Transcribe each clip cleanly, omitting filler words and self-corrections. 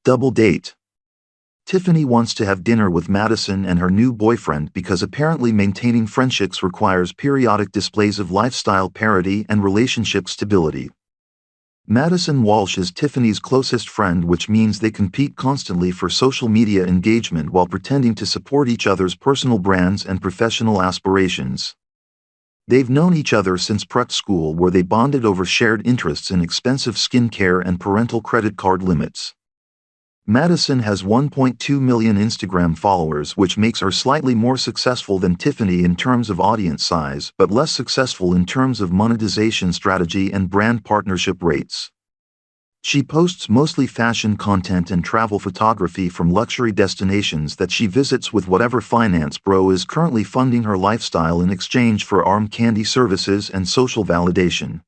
Double date. Tiffany wants to have dinner with Madison and her new boyfriend because apparently maintaining friendships requires periodic displays of lifestyle parity and relationship stability. Madison Walsh is Tiffany's closest friend, which means they compete constantly for social media engagement while pretending to support each other's personal brands and professional aspirations. They've known each other since prep school, where they bonded over shared interests in expensive skincare and parental credit card limits. Madison has 1.2 million Instagram followers, which makes her slightly more successful than Tiffany in terms of audience size, but less successful in terms of monetization strategy and brand partnership rates. She posts mostly fashion content and travel photography from luxury destinations that she visits with whatever finance bro is currently funding her lifestyle in exchange for arm candy services and social validation.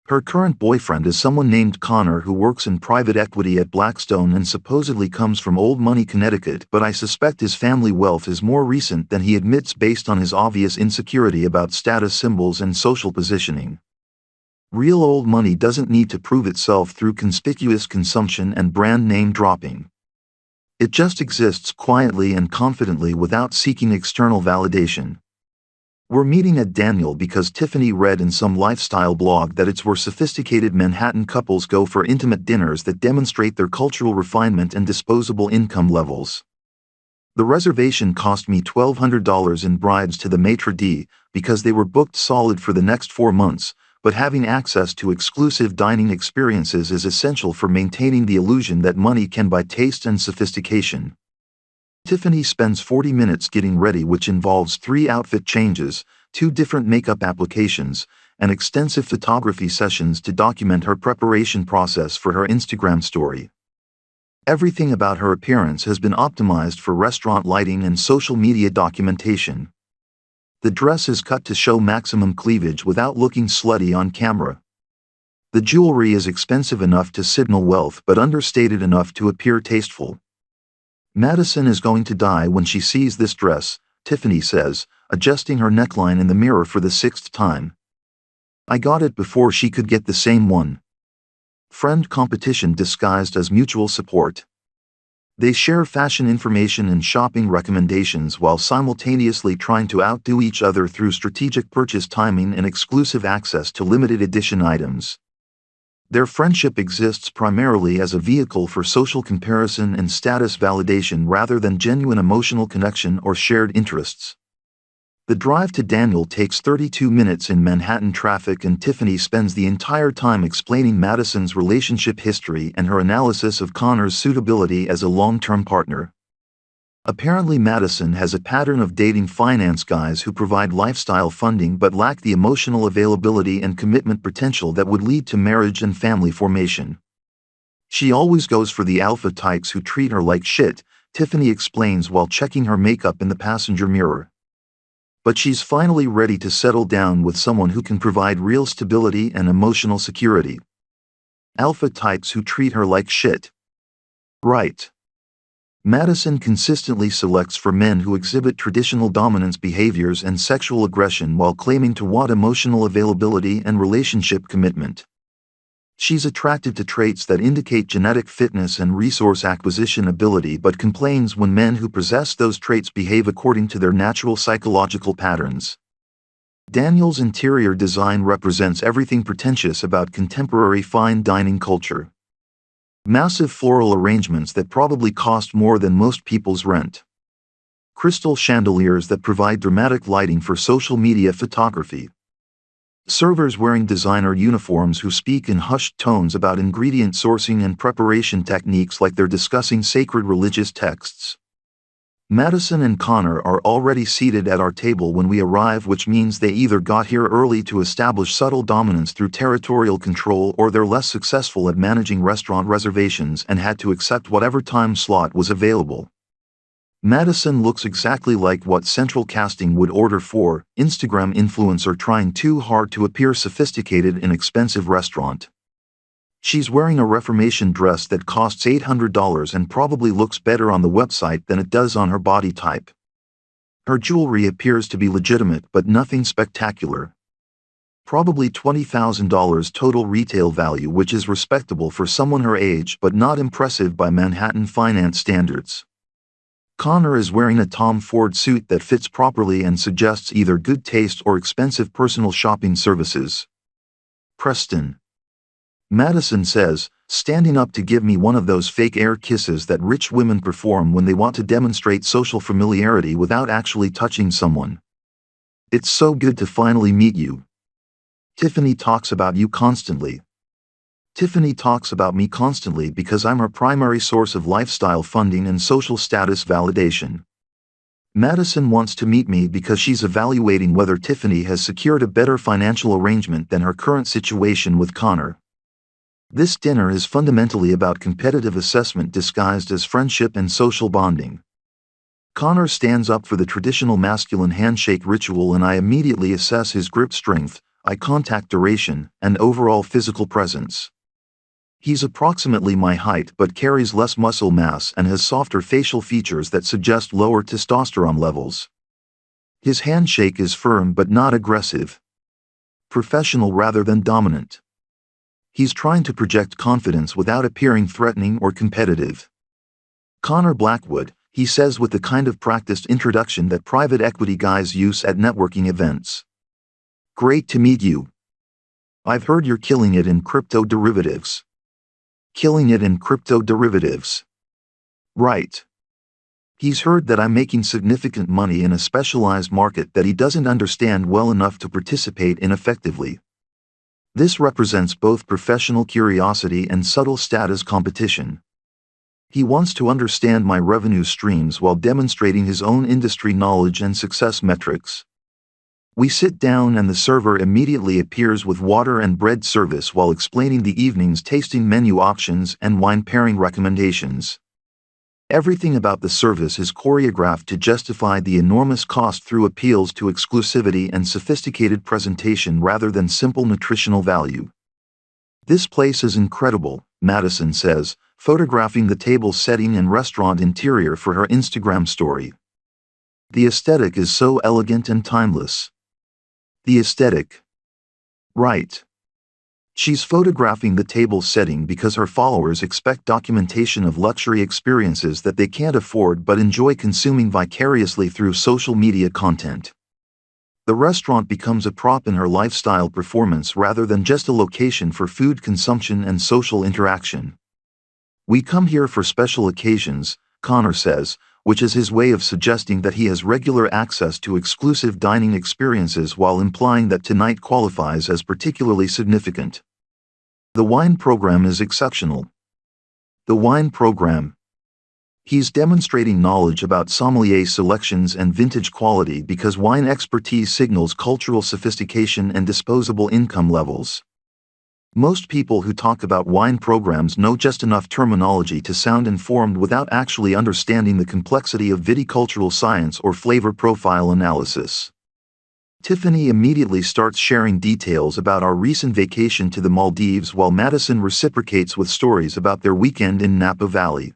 Her current boyfriend is someone named Connor, who works in private equity at Blackstone and supposedly comes from old money Connecticut, but I suspect his family wealth is more recent than he admits based on his obvious insecurity about status symbols and social positioning. Real old money doesn't need to prove itself through conspicuous consumption and brand name dropping. It just exists quietly and confidently without seeking external validation. We're meeting at Daniel because Tiffany read in some lifestyle blog that it's where sophisticated Manhattan couples go for intimate dinners that demonstrate their cultural refinement and disposable income levels. The reservation cost me $1,200 in bribes to the maitre d' because they were booked solid for the next 4 months, but having access to exclusive dining experiences is essential for maintaining the illusion that money can buy taste and sophistication. Tiffany spends 40 minutes getting ready, which involves 3 outfit changes, 2 different makeup applications, and extensive photography sessions to document her preparation process for her Instagram story. Everything about her appearance has been optimized for restaurant lighting and social media documentation. The dress is cut to show maximum cleavage without looking slutty on camera. The jewelry is expensive enough to signal wealth but understated enough to appear tasteful. Madison is going to die when she sees this dress, Tiffany says, adjusting her neckline in the mirror for the 6th time. I got it before she could get the same one. Friend competition disguised as mutual support. They share fashion information and shopping recommendations while simultaneously trying to outdo each other through strategic purchase timing and exclusive access to limited edition items. Their friendship exists primarily as a vehicle for social comparison and status validation rather than genuine emotional connection or shared interests. The drive to Daniel takes 32 minutes in Manhattan traffic, and Tiffany spends the entire time explaining Madison's relationship history and her analysis of Connor's suitability as a long-term partner. Apparently, Madison has a pattern of dating finance guys who provide lifestyle funding but lack the emotional availability and commitment potential that would lead to marriage and family formation. She always goes for the alpha types who treat her like shit, Tiffany explains while checking her makeup in the passenger mirror. But she's finally ready to settle down with someone who can provide real stability and emotional security. Alpha types who treat her like shit. Right. Madison consistently selects for men who exhibit traditional dominance behaviors and sexual aggression while claiming to want emotional availability and relationship commitment. She's attracted to traits that indicate genetic fitness and resource acquisition ability, but complains when men who possess those traits behave according to their natural psychological patterns. Daniel's interior design represents everything pretentious about contemporary fine dining culture. Massive floral arrangements that probably cost more than most people's rent. Crystal chandeliers that provide dramatic lighting for social media photography. Servers wearing designer uniforms who speak in hushed tones about ingredient sourcing and preparation techniques like they're discussing sacred religious texts. Madison and Connor are already seated at our table when we arrive, which means they either got here early to establish subtle dominance through territorial control, or they're less successful at managing restaurant reservations and had to accept whatever time slot was available. Madison looks exactly like what central casting would order for Instagram influencer trying too hard to appear sophisticated in expensive restaurant. She's wearing a Reformation dress that costs $800 and probably looks better on the website than it does on her body type. Her jewelry appears to be legitimate but nothing spectacular. Probably $20,000 total retail value, which is respectable for someone her age but not impressive by Manhattan finance standards. Connor is wearing a Tom Ford suit that fits properly and suggests either good taste or expensive personal shopping services. Preston. Madison says, standing up to give me one of those fake air kisses that rich women perform when they want to demonstrate social familiarity without actually touching someone. It's so good to finally meet you. Tiffany talks about you constantly. Tiffany talks about me constantly because I'm her primary source of lifestyle funding and social status validation. Madison wants to meet me because she's evaluating whether Tiffany has secured a better financial arrangement than her current situation with Connor. This dinner is fundamentally about competitive assessment disguised as friendship and social bonding. Connor stands up for the traditional masculine handshake ritual, and I immediately assess his grip strength, eye contact duration, and overall physical presence. He's approximately my height but carries less muscle mass and has softer facial features that suggest lower testosterone levels. His handshake is firm but not aggressive. Professional rather than dominant. He's trying to project confidence without appearing threatening or competitive. Connor Blackwood, he says with the kind of practiced introduction that private equity guys use at networking events. Great to meet you. I've heard you're killing it in crypto derivatives. Killing it in crypto derivatives. Right. He's heard that I'm making significant money in a specialized market that he doesn't understand well enough to participate in effectively. This represents both professional curiosity and subtle status competition. He wants to understand my revenue streams while demonstrating his own industry knowledge and success metrics. We sit down and the server immediately appears with water and bread service while explaining the evening's tasting menu options and wine pairing recommendations. Everything about the service is choreographed to justify the enormous cost through appeals to exclusivity and sophisticated presentation rather than simple nutritional value. This place is incredible, Madison says, photographing the table setting and restaurant interior for her Instagram story. The aesthetic is so elegant and timeless. The aesthetic. Right. She's photographing the table setting because her followers expect documentation of luxury experiences that they can't afford but enjoy consuming vicariously through social media content. The restaurant becomes a prop in her lifestyle performance rather than just a location for food consumption and social interaction. We come here for special occasions, Connor says, which is his way of suggesting that he has regular access to exclusive dining experiences while implying that tonight qualifies as particularly significant. The wine program is exceptional. The wine program. He's demonstrating knowledge about sommelier selections and vintage quality because wine expertise signals cultural sophistication and disposable income levels. Most people who talk about wine programs know just enough terminology to sound informed without actually understanding the complexity of viticultural science or flavor profile analysis. Tiffany immediately starts sharing details about our recent vacation to the Maldives while Madison reciprocates with stories about their weekend in Napa Valley.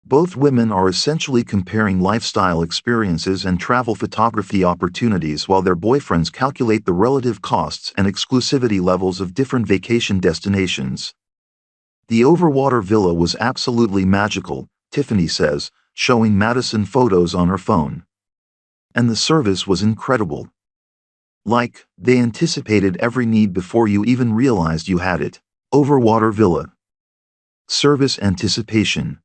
Both women are essentially comparing lifestyle experiences and travel photography opportunities while their boyfriends calculate the relative costs and exclusivity levels of different vacation destinations. The overwater villa was absolutely magical, Tiffany says, showing Madison photos on her phone. And the service was incredible. Like, they anticipated every need before you even realized you had it. Overwater villa. Service anticipation.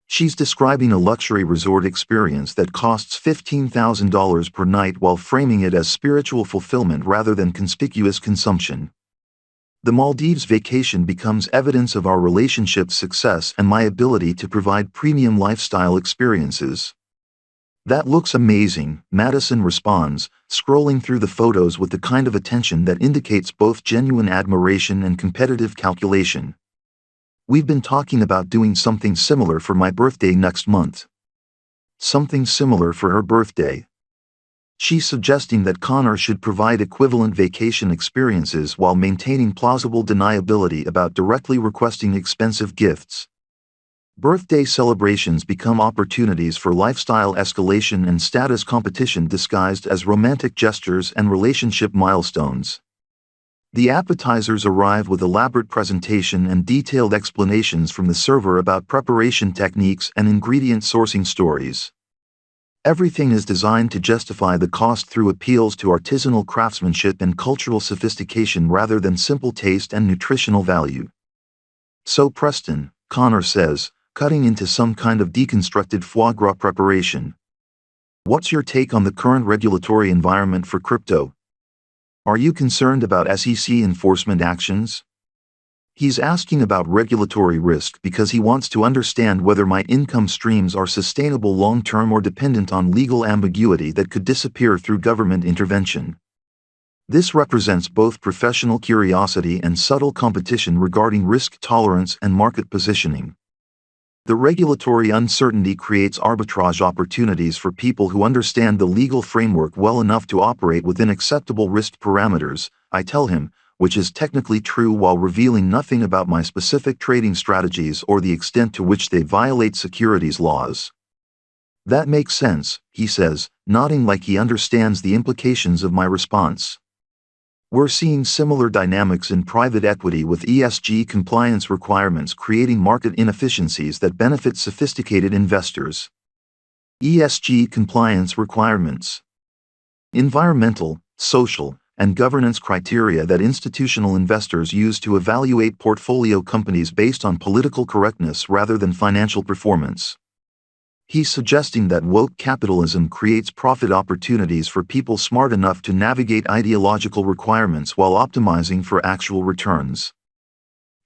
She's describing a luxury resort experience that costs $15,000 per night while framing it as spiritual fulfillment rather than conspicuous consumption. The Maldives vacation becomes evidence of our relationship's success and my ability to provide premium lifestyle experiences. That looks amazing, Madison responds, scrolling through the photos with the kind of attention that indicates both genuine admiration and competitive calculation. We've been talking about doing something similar for my birthday next month. Something similar for her birthday. She's suggesting that Connor should provide equivalent vacation experiences while maintaining plausible deniability about directly requesting expensive gifts. Birthday celebrations become opportunities for lifestyle escalation and status competition disguised as romantic gestures and relationship milestones. The appetizers arrive with elaborate presentation and detailed explanations from the server about preparation techniques and ingredient sourcing stories. Everything is designed to justify the cost through appeals to artisanal craftsmanship and cultural sophistication rather than simple taste and nutritional value. So Preston, Connor says, cutting into some kind of deconstructed foie gras preparation. What's your take on the current regulatory environment for crypto? Are you concerned about SEC enforcement actions? He's asking about regulatory risk because he wants to understand whether my income streams are sustainable long-term or dependent on legal ambiguity that could disappear through government intervention. This represents both professional curiosity and subtle competition regarding risk tolerance and market positioning. The regulatory uncertainty creates arbitrage opportunities for people who understand the legal framework well enough to operate within acceptable risk parameters, I tell him, which is technically true while revealing nothing about my specific trading strategies or the extent to which they violate securities laws. That makes sense, he says, nodding like he understands the implications of my response. We're seeing similar dynamics in private equity with ESG compliance requirements creating market inefficiencies that benefit sophisticated investors. ESG compliance requirements. Environmental, social, and governance criteria that institutional investors use to evaluate portfolio companies based on political correctness rather than financial performance. He's suggesting that woke capitalism creates profit opportunities for people smart enough to navigate ideological requirements while optimizing for actual returns.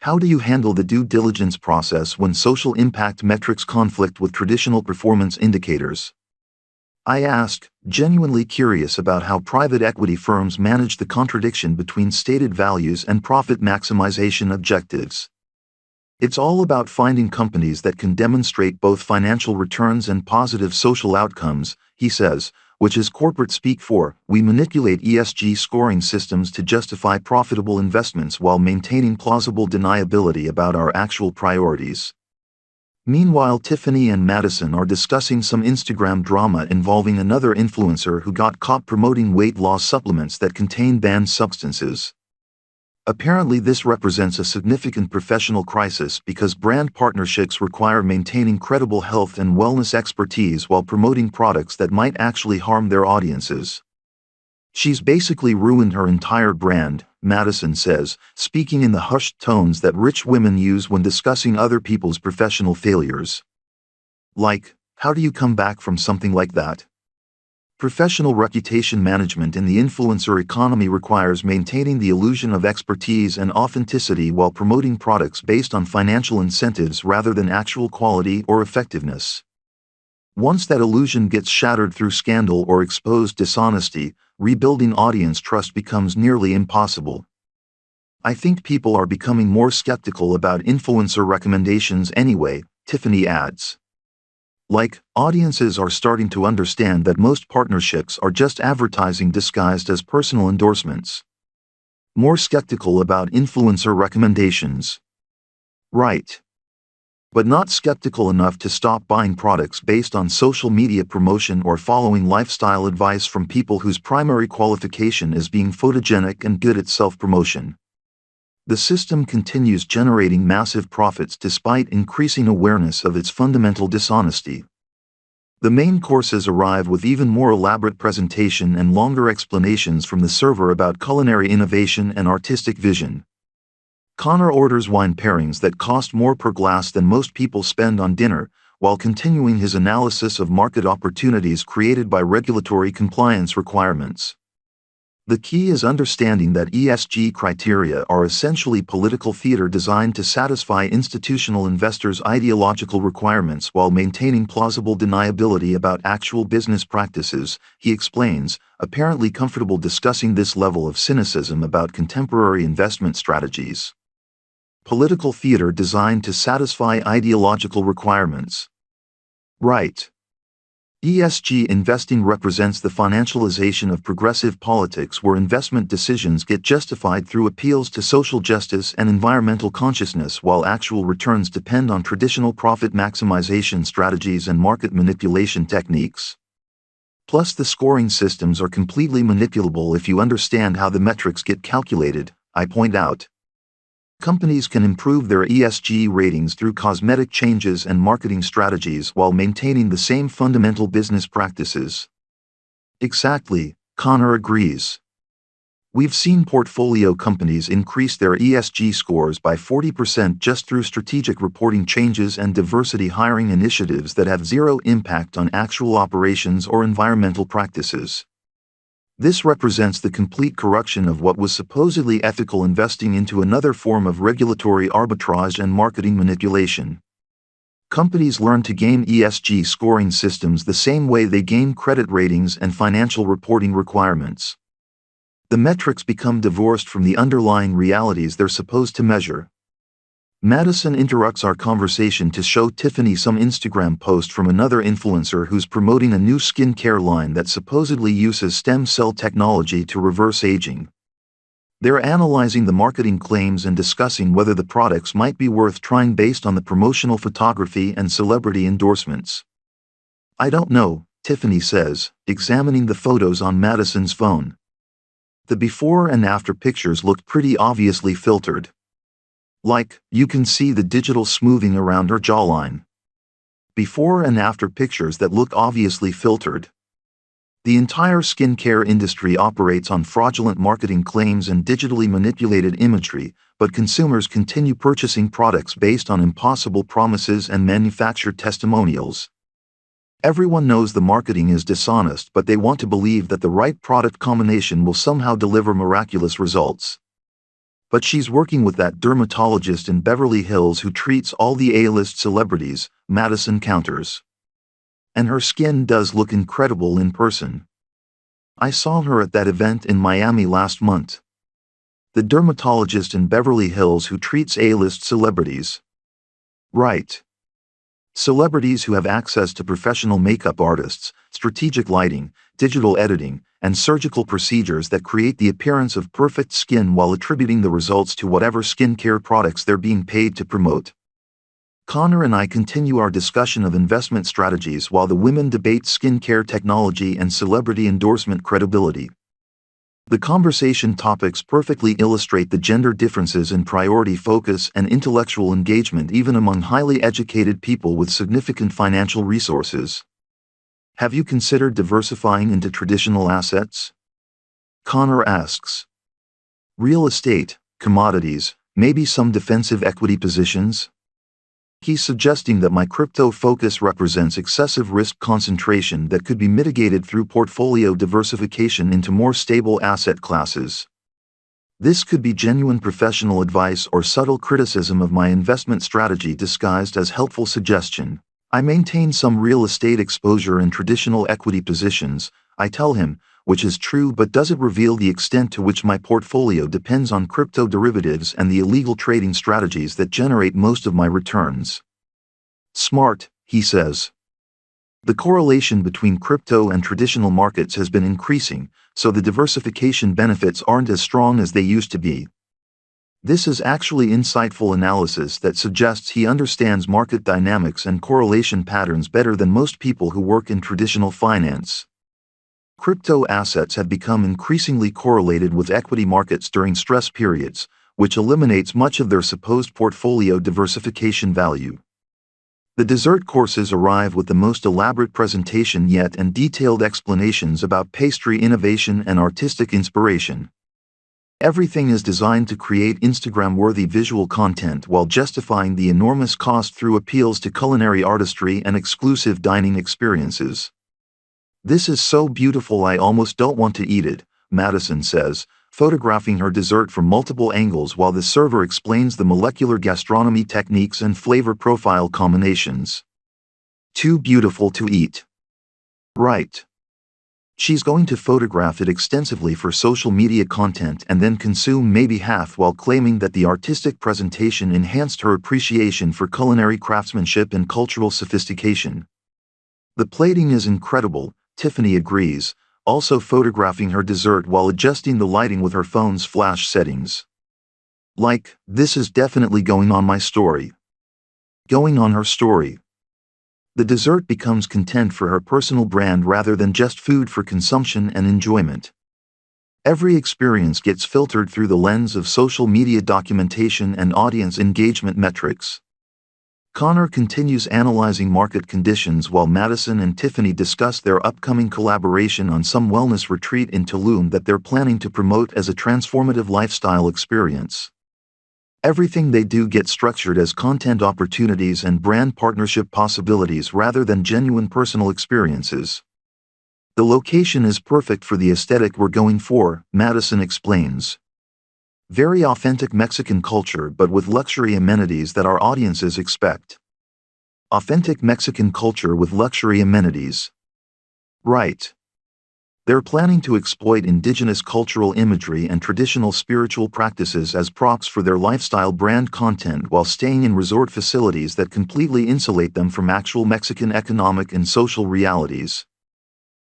How do you handle the due diligence process when social impact metrics conflict with traditional performance indicators? I ask, genuinely curious about how private equity firms manage the contradiction between stated values and profit maximization objectives. It's all about finding companies that can demonstrate both financial returns and positive social outcomes, he says, which is corporate speak for, we manipulate ESG scoring systems to justify profitable investments while maintaining plausible deniability about our actual priorities. Meanwhile, Tiffany and Madison are discussing some Instagram drama involving another influencer who got caught promoting weight loss supplements that contain banned substances. Apparently, this represents a significant professional crisis because brand partnerships require maintaining credible health and wellness expertise while promoting products that might actually harm their audiences. She's basically ruined her entire brand, Madison says, speaking in the hushed tones that rich women use when discussing other people's professional failures. Like, how do you come back from something like that? Professional reputation management in the influencer economy requires maintaining the illusion of expertise and authenticity while promoting products based on financial incentives rather than actual quality or effectiveness. Once that illusion gets shattered through scandal or exposed dishonesty, rebuilding audience trust becomes nearly impossible. I think people are becoming more skeptical about influencer recommendations anyway, Tiffany adds. Like, audiences are starting to understand that most partnerships are just advertising disguised as personal endorsements. More skeptical about influencer recommendations. Right. But not skeptical enough to stop buying products based on social media promotion or following lifestyle advice from people whose primary qualification is being photogenic and good at self-promotion. The system continues generating massive profits despite increasing awareness of its fundamental dishonesty. The main courses arrive with even more elaborate presentation and longer explanations from the server about culinary innovation and artistic vision. Connor orders wine pairings that cost more per glass than most people spend on dinner, while continuing his analysis of market opportunities created by regulatory compliance requirements. The key is understanding that ESG criteria are essentially political theater designed to satisfy institutional investors' ideological requirements while maintaining plausible deniability about actual business practices, he explains, apparently comfortable discussing this level of cynicism about contemporary investment strategies. Political theater designed to satisfy ideological requirements. Right. ESG investing represents the financialization of progressive politics where investment decisions get justified through appeals to social justice and environmental consciousness while actual returns depend on traditional profit maximization strategies and market manipulation techniques. Plus, the scoring systems are completely manipulable if you understand how the metrics get calculated, I point out. Companies can improve their ESG ratings through cosmetic changes and marketing strategies while maintaining the same fundamental business practices. Exactly, Connor agrees. We've seen portfolio companies increase their ESG scores by 40% just through strategic reporting changes and diversity hiring initiatives that have zero impact on actual operations or environmental practices. This represents the complete corruption of what was supposedly ethical investing into another form of regulatory arbitrage and marketing manipulation. Companies learn to game ESG scoring systems the same way they game credit ratings and financial reporting requirements. The metrics become divorced from the underlying realities they're supposed to measure. Madison interrupts our conversation to show Tiffany some Instagram post from another influencer who's promoting a new skincare line that supposedly uses stem cell technology to reverse aging. They're analyzing the marketing claims and discussing whether the products might be worth trying based on the promotional photography and celebrity endorsements. I don't know, Tiffany says, examining the photos on Madison's phone. The before and after pictures looked pretty obviously filtered. Like, you can see the digital smoothing around her jawline. Before and after pictures that look obviously filtered. The entire skincare industry operates on fraudulent marketing claims and digitally manipulated imagery, but consumers continue purchasing products based on impossible promises and manufactured testimonials. Everyone knows the marketing is dishonest, but they want to believe that the right product combination will somehow deliver miraculous results. But she's working with that dermatologist in Beverly Hills who treats all the A-list celebrities, Madison counters. And her skin does look incredible in person. I saw her at that event in Miami last month. The dermatologist in Beverly Hills who treats A-list celebrities. Right. Celebrities who have access to professional makeup artists, strategic lighting, digital editing, and surgical procedures that create the appearance of perfect skin while attributing the results to whatever skincare products they're being paid to promote. Connor and I continue our discussion of investment strategies while the women debate skincare technology and celebrity endorsement credibility. The conversation topics perfectly illustrate the gender differences in priority focus and intellectual engagement even among highly educated people with significant financial resources. Have you considered diversifying into traditional assets? Connor asks. Real estate, commodities, maybe some defensive equity positions? He's suggesting that my crypto focus represents excessive risk concentration that could be mitigated through portfolio diversification into more stable asset classes. This could be genuine professional advice or subtle criticism of my investment strategy disguised as helpful suggestion. I maintain some real estate exposure in traditional equity positions, I tell him, which is true, but does it reveal the extent to which my portfolio depends on crypto derivatives and the illegal trading strategies that generate most of my returns? Smart, he says. The correlation between crypto and traditional markets has been increasing, so the diversification benefits aren't as strong as they used to be. This is actually insightful analysis that suggests he understands market dynamics and correlation patterns better than most people who work in traditional finance. Crypto assets have become increasingly correlated with equity markets during stress periods, which eliminates much of their supposed portfolio diversification value. The dessert courses arrive with the most elaborate presentation yet and detailed explanations about pastry innovation and artistic inspiration. Everything is designed to create Instagram-worthy visual content while justifying the enormous cost through appeals to culinary artistry and exclusive dining experiences. This is so beautiful I almost don't want to eat it, Madison says, photographing her dessert from multiple angles while the server explains the molecular gastronomy techniques and flavor profile combinations. Too beautiful to eat. Right. She's going to photograph it extensively for social media content and then consume maybe half while claiming that the artistic presentation enhanced her appreciation for culinary craftsmanship and cultural sophistication. The plating is incredible, Tiffany agrees, also photographing her dessert while adjusting the lighting with her phone's flash settings. Like, this is definitely going on my story. Going on her story. The dessert becomes content for her personal brand rather than just food for consumption and enjoyment. Every experience gets filtered through the lens of social media documentation and audience engagement metrics. Connor continues analyzing market conditions while Madison and Tiffany discuss their upcoming collaboration on some wellness retreat in Tulum that they're planning to promote as a transformative lifestyle experience. Everything they do gets structured as content opportunities and brand partnership possibilities rather than genuine personal experiences. The location is perfect for the aesthetic we're going for, Madison explains. Very authentic Mexican culture but with luxury amenities that our audiences expect. Authentic Mexican culture with luxury amenities. Right. They're planning to exploit indigenous cultural imagery and traditional spiritual practices as props for their lifestyle brand content while staying in resort facilities that completely insulate them from actual Mexican economic and social realities.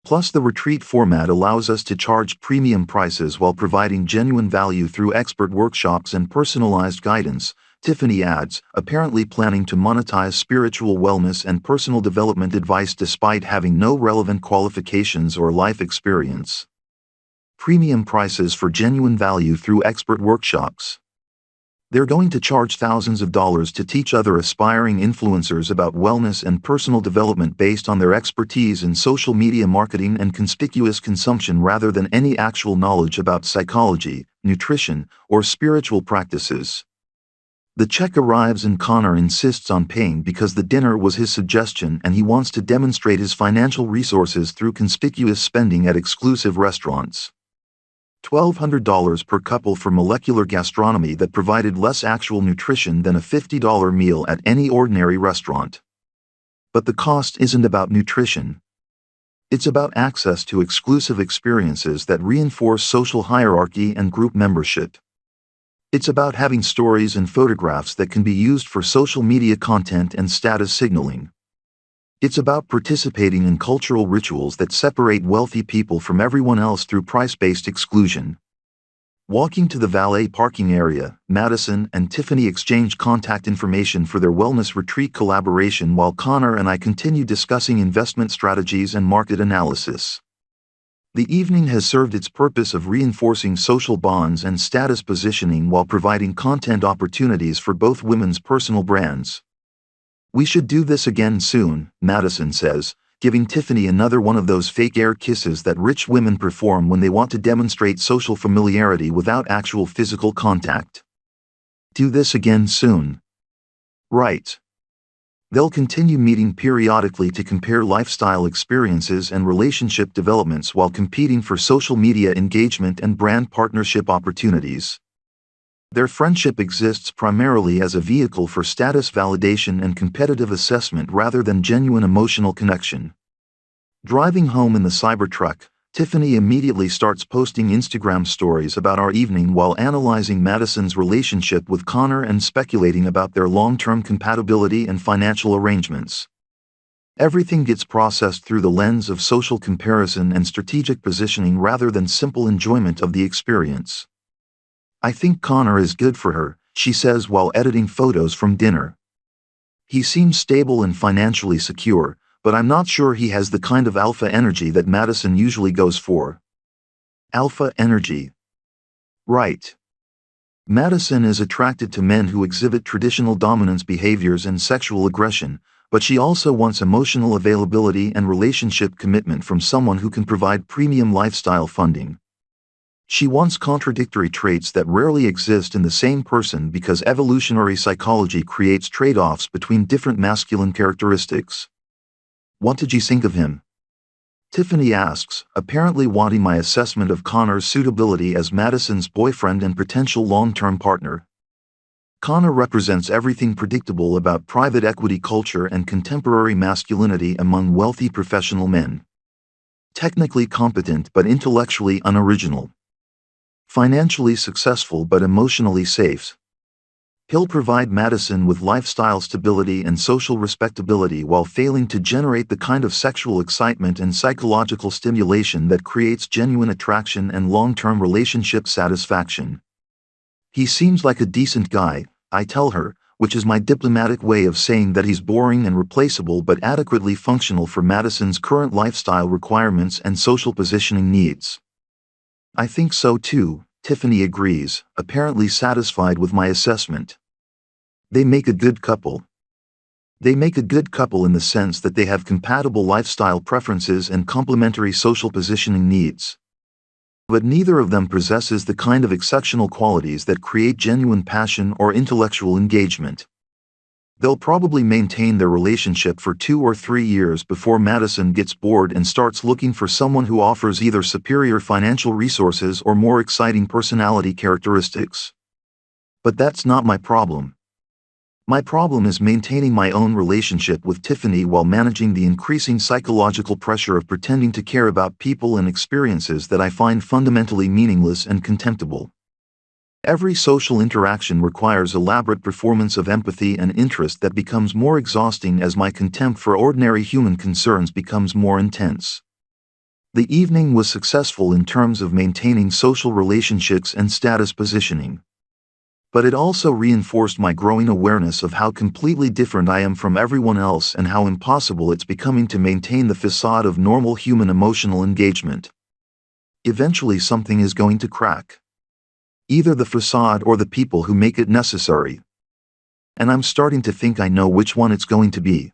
Plus, the retreat format allows us to charge premium prices while providing genuine value through expert workshops and personalized guidance, Tiffany adds, apparently planning to monetize spiritual wellness and personal development advice despite having no relevant qualifications or life experience. Premium prices for genuine value through expert workshops. They're going to charge thousands of dollars to teach other aspiring influencers about wellness and personal development based on their expertise in social media marketing and conspicuous consumption rather than any actual knowledge about psychology, nutrition, or spiritual practices. The check arrives and Connor insists on paying because the dinner was his suggestion and he wants to demonstrate his financial resources through conspicuous spending at exclusive restaurants. $1,200 per couple for molecular gastronomy that provided less actual nutrition than a $50 meal at any ordinary restaurant. But the cost isn't about nutrition. It's about access to exclusive experiences that reinforce social hierarchy and group membership. It's about having stories and photographs that can be used for social media content and status signaling. It's about participating in cultural rituals that separate wealthy people from everyone else through price-based exclusion. Walking to the valet parking area, Madison and Tiffany exchange contact information for their wellness retreat collaboration while Connor and I continue discussing investment strategies and market analysis. The evening has served its purpose of reinforcing social bonds and status positioning while providing content opportunities for both women's personal brands. We should do this again soon, Madison says, giving Tiffany another one of those fake air kisses that rich women perform when they want to demonstrate social familiarity without actual physical contact. Do this again soon. Right. They'll continue meeting periodically to compare lifestyle experiences and relationship developments while competing for social media engagement and brand partnership opportunities. Their friendship exists primarily as a vehicle for status validation and competitive assessment rather than genuine emotional connection. Driving home in the Cybertruck, Tiffany immediately starts posting Instagram stories about our evening while analyzing Madison's relationship with Connor and speculating about their long-term compatibility and financial arrangements. Everything gets processed through the lens of social comparison and strategic positioning rather than simple enjoyment of the experience. I think Connor is good for her, she says while editing photos from dinner. He seems stable and financially secure, but I'm not sure he has the kind of alpha energy that Madison usually goes for. Alpha energy. Right. Madison is attracted to men who exhibit traditional dominance behaviors and sexual aggression, but she also wants emotional availability and relationship commitment from someone who can provide premium lifestyle funding. She wants contradictory traits that rarely exist in the same person because evolutionary psychology creates trade-offs between different masculine characteristics. What did you think of him? Tiffany asks, apparently wanting my assessment of Connor's suitability as Madison's boyfriend and potential long-term partner. Connor represents everything predictable about private equity culture and contemporary masculinity among wealthy professional men. Technically competent but intellectually unoriginal. Financially successful but emotionally safe. He'll provide Madison with lifestyle stability and social respectability while failing to generate the kind of sexual excitement and psychological stimulation that creates genuine attraction and long-term relationship satisfaction. He seems like a decent guy, I tell her, which is my diplomatic way of saying that he's boring and replaceable but adequately functional for Madison's current lifestyle requirements and social positioning needs. I think so too, Tiffany agrees, apparently satisfied with my assessment. They make a good couple. They make a good couple in the sense that they have compatible lifestyle preferences and complementary social positioning needs. But neither of them possesses the kind of exceptional qualities that create genuine passion or intellectual engagement. They'll probably maintain their relationship for 2 or 3 years before Madison gets bored and starts looking for someone who offers either superior financial resources or more exciting personality characteristics. But that's not my problem. My problem is maintaining my own relationship with Tiffany while managing the increasing psychological pressure of pretending to care about people and experiences that I find fundamentally meaningless and contemptible. Every social interaction requires elaborate performance of empathy and interest that becomes more exhausting as my contempt for ordinary human concerns becomes more intense. The evening was successful in terms of maintaining social relationships and status positioning. But it also reinforced my growing awareness of how completely different I am from everyone else and how impossible it's becoming to maintain the facade of normal human emotional engagement. Eventually something is going to crack. Either the facade or the people who make it necessary. And I'm starting to think I know which one it's going to be.